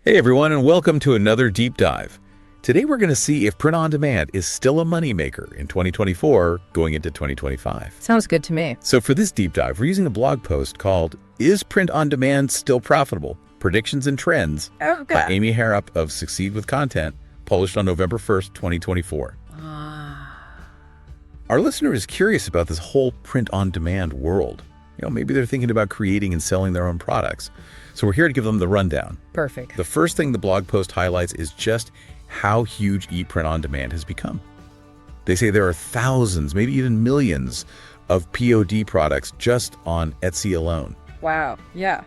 Hey everyone, and welcome to another deep dive. Today we're going to see if print on demand is still a moneymaker in 2024 going into 2025. Sounds good to me. So for this deep dive, we're using a blog post called "Is Print on Demand Still Profitable? Predictions and Trends" by Amy Harrop of Succeed with Content, published on November 1st, 2024. Our listener is curious about this whole print on demand world. Maybe they're thinking about creating and selling their own products. So we're here to give them the rundown. Perfect. The first thing the blog post highlights is just how huge e-print on demand has become. They say there are thousands, maybe even millions of POD products just on Etsy alone. Wow. Yeah.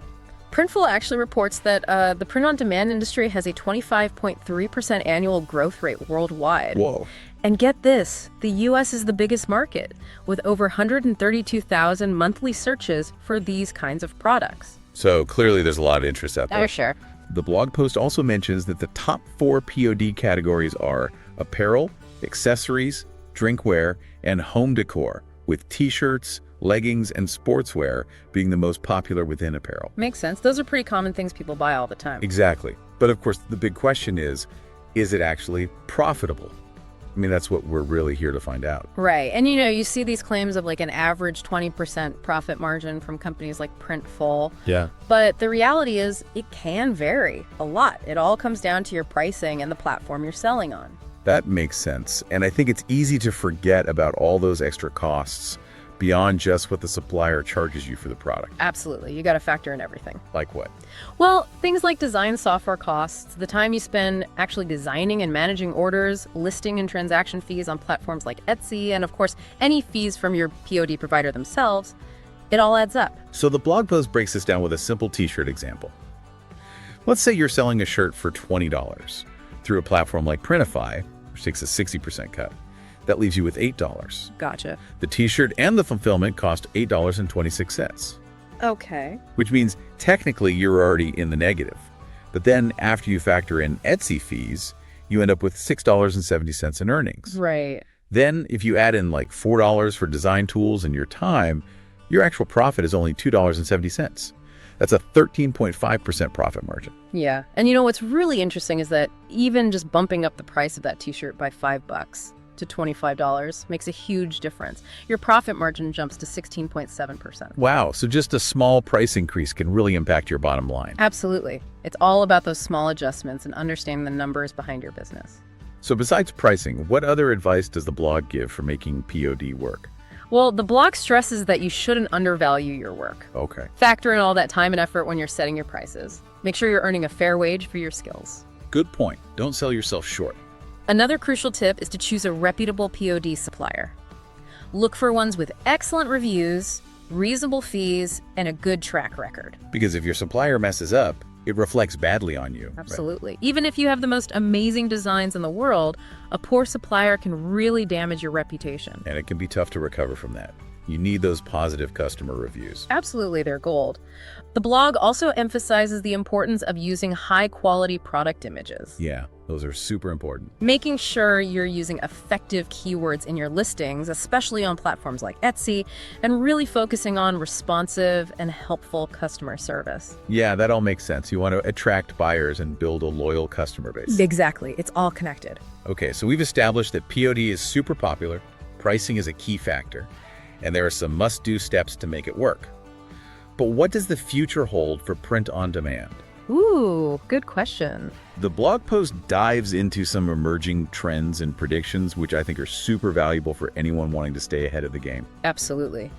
Printful actually reports that the print-on-demand industry has a 25.3% annual growth rate worldwide. Whoa. And get this, the U.S. is the biggest market, with over 132,000 monthly searches for these kinds of products. So clearly there's a lot of interest out there. Oh, sure. The blog post also mentions that the top 4 POD categories are apparel, accessories, drinkware, and home decor, with t-shirts, leggings, and sportswear being the most popular within apparel. Makes sense. Those are pretty common things people buy all the time. Exactly. But of course, the big question is it actually profitable? I mean, that's what we're really here to find out. Right. And you see these claims of like an average 20% profit margin from companies like Printful. Yeah. But the reality is it can vary a lot. It all comes down to your pricing and the platform you're selling on. That makes sense. And I think it's easy to forget about all those extra costs beyond just what the supplier charges you for the product. Absolutely. You got to factor in everything. Like what? Well, things like design software costs, the time you spend actually designing and managing orders, listing and transaction fees on platforms like Etsy, and of course, any fees from your POD provider themselves, it all adds up. So the blog post breaks this down with a simple t-shirt example. Let's say you're selling a shirt for $20 through a platform like Printify, which takes a 60% cut. That leaves you with $8. Gotcha. The t-shirt and the fulfillment cost $8.26. Okay. Which means technically you're already in the negative. But then after you factor in Etsy fees, you end up with $6.70 in earnings. Right. Then if you add in like $4 for design tools and your time, your actual profit is only $2.70. That's a 13.5% profit margin. Yeah. And what's really interesting is that even just bumping up the price of that t-shirt by $5 to $25 makes a huge difference. Your profit margin jumps to 16.7%. Wow, so just a small price increase can really impact your bottom line. Absolutely. It's all about those small adjustments and understanding the numbers behind your business. So besides pricing, what other advice does the blog give for making POD work? Well, the blog stresses that you shouldn't undervalue your work. Okay. Factor in all that time and effort when you're setting your prices. Make sure you're earning a fair wage for your skills. Good point. Don't sell yourself short. Another crucial tip is to choose a reputable POD supplier. Look for ones with excellent reviews, reasonable fees, and a good track record. Because if your supplier messes up, it reflects badly on you. Absolutely. Right? Even if you have the most amazing designs in the world, a poor supplier can really damage your reputation. And it can be tough to recover from that. You need those positive customer reviews. Absolutely, they're gold. The blog also emphasizes the importance of using high-quality product images. Yeah, those are super important. Making sure you're using effective keywords in your listings, especially on platforms like Etsy, and really focusing on responsive and helpful customer service. Yeah, that all makes sense. You want to attract buyers and build a loyal customer base. Exactly. It's all connected. Okay, so we've established that POD is super popular, pricing is a key factor, and there are some must-do steps to make it work. But what does the future hold for print on demand? Ooh, good question. The blog post dives into some emerging trends and predictions, which I think are super valuable for anyone wanting to stay ahead of the game. Absolutely.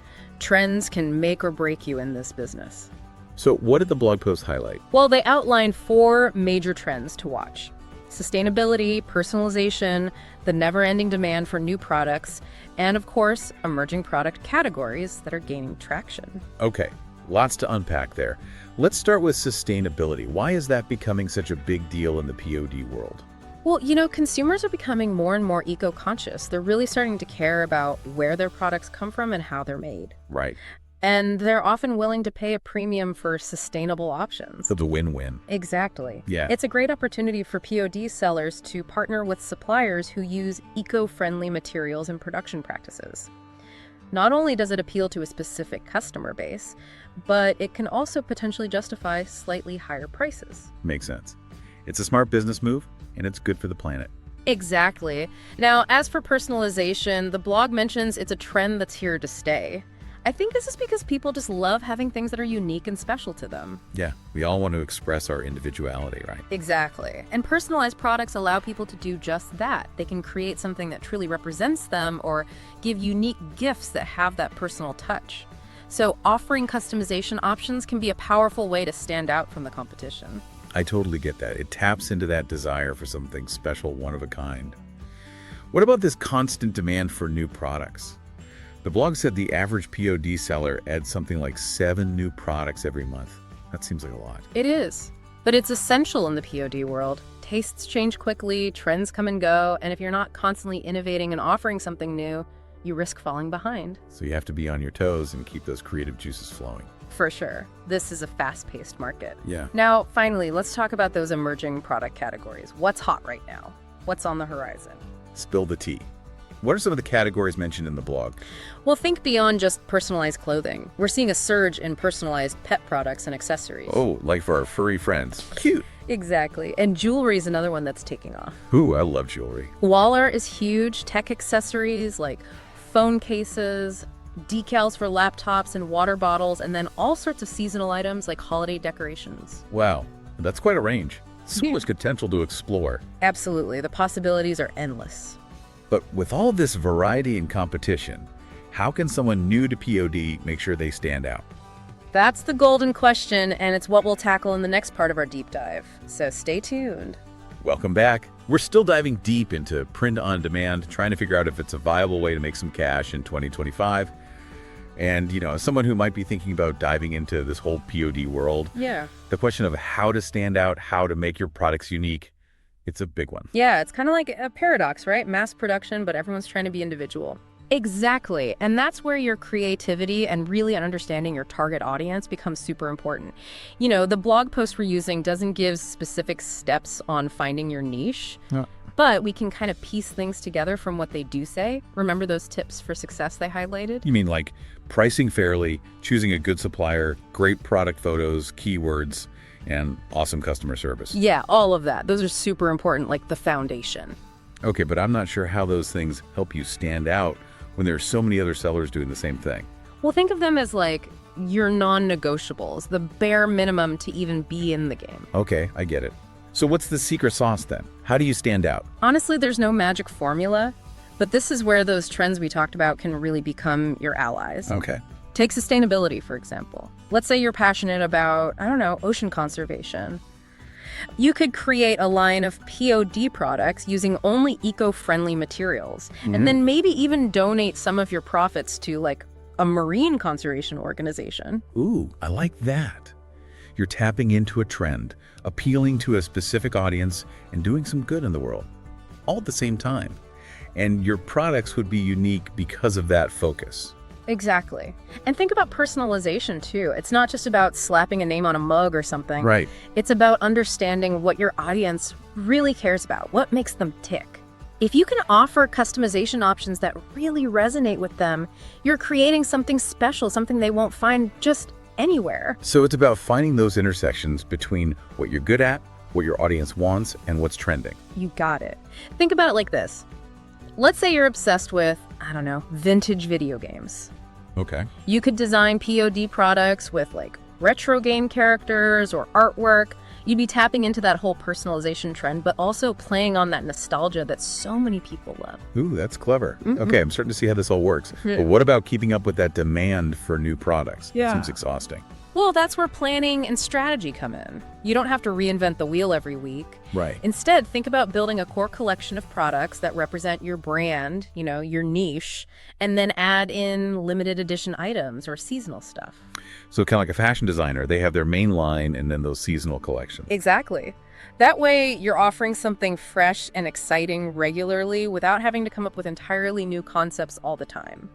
Trends can make or break you in this business. So what did the blog post highlight? Well, they outlined 4 major trends to watch: sustainability, personalization, the never-ending demand for new products, and of course, emerging product categories that are gaining traction. Okay, lots to unpack there. Let's start with sustainability. Why is that becoming such a big deal in the POD world? Well, consumers are becoming more and more eco-conscious. They're really starting to care about where their products come from and how they're made. Right. And they're often willing to pay a premium for sustainable options. So the win-win. Exactly. Yeah. It's a great opportunity for POD sellers to partner with suppliers who use eco-friendly materials and production practices. Not only does it appeal to a specific customer base, but it can also potentially justify slightly higher prices. Makes sense. It's a smart business move, and it's good for the planet. Exactly. Now, as for personalization, the blog mentions it's a trend that's here to stay. I think this is because people just love having things that are unique and special to them. Yeah, we all want to express our individuality, right? Exactly. And personalized products allow people to do just that. They can create something that truly represents them or give unique gifts that have that personal touch. So offering customization options can be a powerful way to stand out from the competition. I totally get that. It taps into that desire for something special, one of a kind. What about this constant demand for new products? The blog said the average POD seller adds something like 7 new products every month. That seems like a lot. It is. But it's essential in the POD world. Tastes change quickly, trends come and go, and if you're not constantly innovating and offering something new, you risk falling behind. So you have to be on your toes and keep those creative juices flowing. For sure. This is a fast-paced market. Yeah. Now, finally, let's talk about those emerging product categories. What's hot right now? What's on the horizon? Spill the tea. What are some of the categories mentioned in the blog? Well, think beyond just personalized clothing. We're seeing a surge in personalized pet products and accessories. Oh, like for our furry friends. Cute. Exactly. And jewelry is another one that's taking off. Ooh, I love jewelry. Waller is huge. Tech accessories like phone cases, decals for laptops and water bottles, and then all sorts of seasonal items like holiday decorations. Wow, that's quite a range. So much potential to explore. Absolutely. The possibilities are endless. But with all this variety and competition, how can someone new to POD make sure they stand out? That's the golden question, and it's what we'll tackle in the next part of our deep dive. So stay tuned. Welcome back. We're still diving deep into print on demand, trying to figure out if it's a viable way to make some cash in 2025. And, as someone who might be thinking about diving into this whole POD world, the question of how to stand out, how to make your products unique, it's a big one. Yeah, it's kind of like a paradox, right? Mass production, but everyone's trying to be individual. Exactly. And that's where your creativity and really understanding your target audience becomes super important. The blog post we're using doesn't give specific steps on finding your niche, but we can kind of piece things together from what they do say. Remember those tips for success they highlighted? You mean like pricing fairly, choosing a good supplier, great product photos, keywords, and awesome customer service. Yeah, all of that. Those are super important, like the foundation. Okay, but I'm not sure how those things help you stand out when there are so many other sellers doing the same thing. Well, think of them as like your non-negotiables, the bare minimum to even be in the game. Okay, I get it. So what's the secret sauce then? How do you stand out? Honestly, there's no magic formula, but this is where those trends we talked about can really become your allies. Okay. Take sustainability, for example. Let's say you're passionate about, ocean conservation. You could create a line of POD products using only eco-friendly materials, and then maybe even donate some of your profits to, like, a marine conservation organization. Ooh, I like that. You're tapping into a trend, appealing to a specific audience, and doing some good in the world, all at the same time. And your products would be unique because of that focus. Exactly. And think about personalization, too. It's not just about slapping a name on a mug or something. Right. It's about understanding what your audience really cares about, what makes them tick. If you can offer customization options that really resonate with them, you're creating something special, something they won't find just anywhere. So it's about finding those intersections between what you're good at, what your audience wants, and what's trending. You got it. Think about it like this. Let's say you're obsessed with, vintage video games. Okay. You could design POD products with like retro game characters or artwork. You'd be tapping into that whole personalization trend, but also playing on that nostalgia that so many people love. Ooh, that's clever. Okay, I'm starting to see how this all works. But what about keeping up with that demand for new products? Yeah. Seems exhausting. Well, that's where planning and strategy come in. You don't have to reinvent the wheel every week. Right. Instead, think about building a core collection of products that represent your brand, your niche, and then add in limited edition items or seasonal stuff. So kind of like a fashion designer, they have their main line and then those seasonal collections. Exactly. That way, you're offering something fresh and exciting regularly without having to come up with entirely new concepts all the time.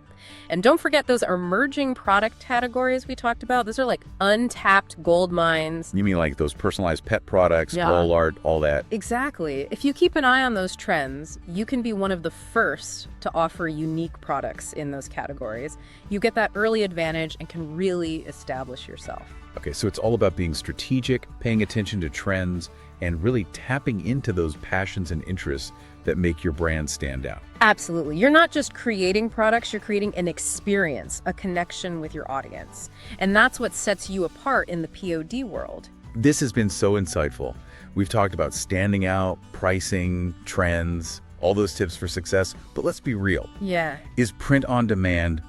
And don't forget those emerging product categories we talked about. Those are like untapped gold mines. You mean like those personalized pet products, Yeah. wall art, all that? Exactly. If you keep an eye on those trends, you can be one of the first to offer unique products in those categories. You get that early advantage and can really establish yourself. Okay, so it's all about being strategic, paying attention to trends, and really tapping into those passions and interests that make your brand stand out. Absolutely. You're not just creating products, you're creating an experience, a connection with your audience. And that's what sets you apart in the POD world. This has been so insightful. We've talked about standing out, pricing, trends, all those tips for success, but let's be real. Yeah. Is print on demand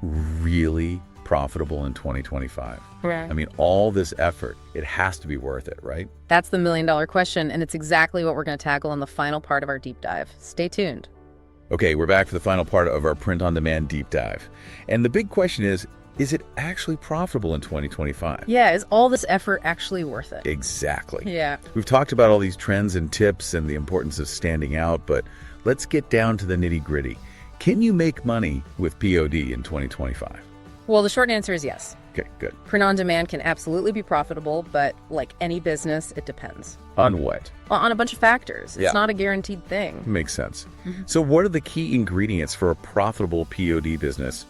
really profitable in 2025? Right. I mean, all this effort, it has to be worth it, right? That's the million-dollar question, and it's exactly what we're going to tackle in the final part of our deep dive. Stay tuned. Okay, we're back for the final part of our print on demand deep dive. And the big question is it actually profitable in 2025? Yeah, is all this effort actually worth it? Exactly. Yeah. We've talked about all these trends and tips and the importance of standing out, but let's get down to the nitty-gritty. Can you make money with POD in 2025? Well, the short answer is yes. Okay, good. Print on demand can absolutely be profitable, but like any business, it depends. On what? On a bunch of factors. It's Yeah. not a guaranteed thing. Makes sense. So what are the key ingredients for a profitable POD business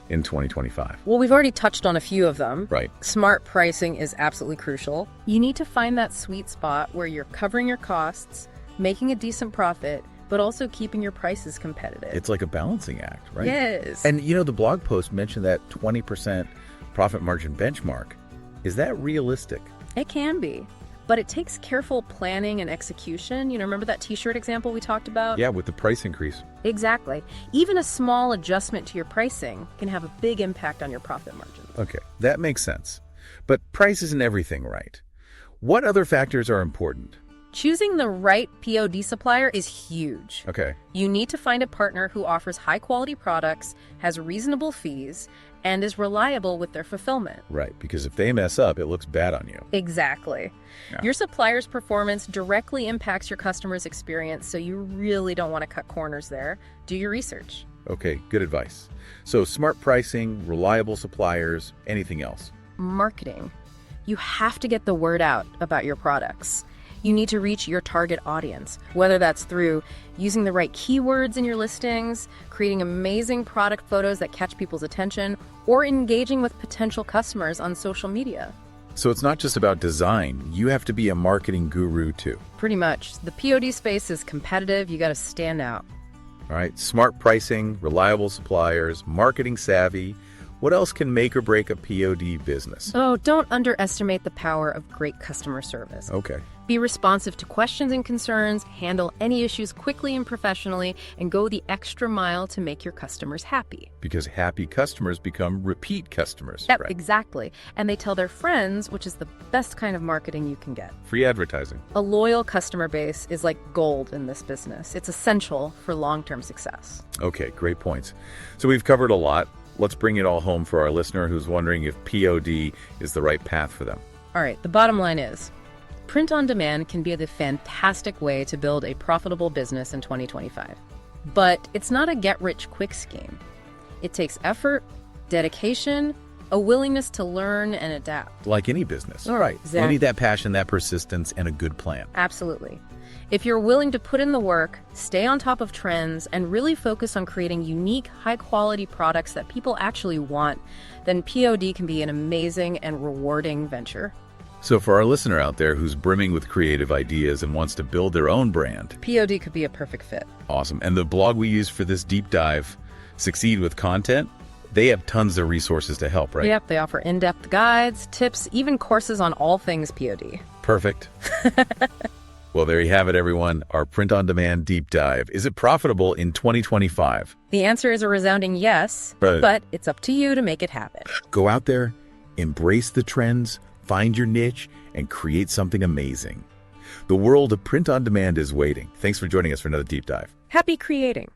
in 2025? Well, we've already touched on a few of them. Right. Smart pricing is absolutely crucial. You need to find that sweet spot where you're covering your costs, making a decent profit, but also keeping your prices competitive. It's like a balancing act, right? Yes. And the blog post mentioned that 20% profit margin benchmark. Is that realistic? It can be, but it takes careful planning and execution. Remember that t-shirt example we talked about? Yeah, with the price increase. Exactly. Even a small adjustment to your pricing can have a big impact on your profit margin. Okay, that makes sense. But price isn't everything, right? What other factors are important? Choosing the right POD supplier is huge. Okay. You need to find a partner who offers high-quality products, has reasonable fees, and is reliable with their fulfillment. Right, because if they mess up, it looks bad on you. Exactly. Yeah. Your supplier's performance directly impacts your customer's experience, so you really don't want to cut corners there. Do your research. Okay, good advice. So smart pricing, reliable suppliers, anything else? Marketing. You have to get the word out about your products. You need to reach your target audience, whether that's through using the right keywords in your listings, creating amazing product photos that catch people's attention, or engaging with potential customers on social media. So it's not just about design. You have to be a marketing guru too. Pretty much. The POD space is competitive. You got to stand out. All right, smart pricing, reliable suppliers, marketing savvy. What else can make or break a POD business? Oh, don't underestimate the power of great customer service. Okay. Be responsive to questions and concerns, handle any issues quickly and professionally, and go the extra mile to make your customers happy. Because happy customers become repeat customers. Yep, right? exactly. And they tell their friends, which is the best kind of marketing you can get. Free advertising. A loyal customer base is like gold in this business. It's essential for long-term success. Okay, great points. So we've covered a lot. Let's bring it all home for our listener who's wondering if POD is the right path for them. All right, the bottom line is, print on demand can be the fantastic way to build a profitable business in 2025. But it's not a get-rich-quick scheme. It takes effort, dedication, a willingness to learn and adapt. Like any business. All right, You exactly. need that passion, that persistence, and a good plan. Absolutely. If you're willing to put in the work, stay on top of trends, and really focus on creating unique, high-quality products that people actually want, then POD can be an amazing and rewarding venture. So for our listener out there who's brimming with creative ideas and wants to build their own brand, POD could be a perfect fit. awesome. And the blog we use for this deep dive, Succeed with Content, they have tons of resources to help, right? Yep, they offer in-depth guides, tips, even courses on all things POD. Perfect. Well, there you have it, everyone. Our print-on-demand deep dive. Is it profitable in 2025? The answer is a resounding yes, Right. but it's up to you to make it happen. Go out there, embrace the trends, find your niche, and create something amazing. The world of print-on-demand is waiting. Thanks for joining us for another deep dive. Happy creating!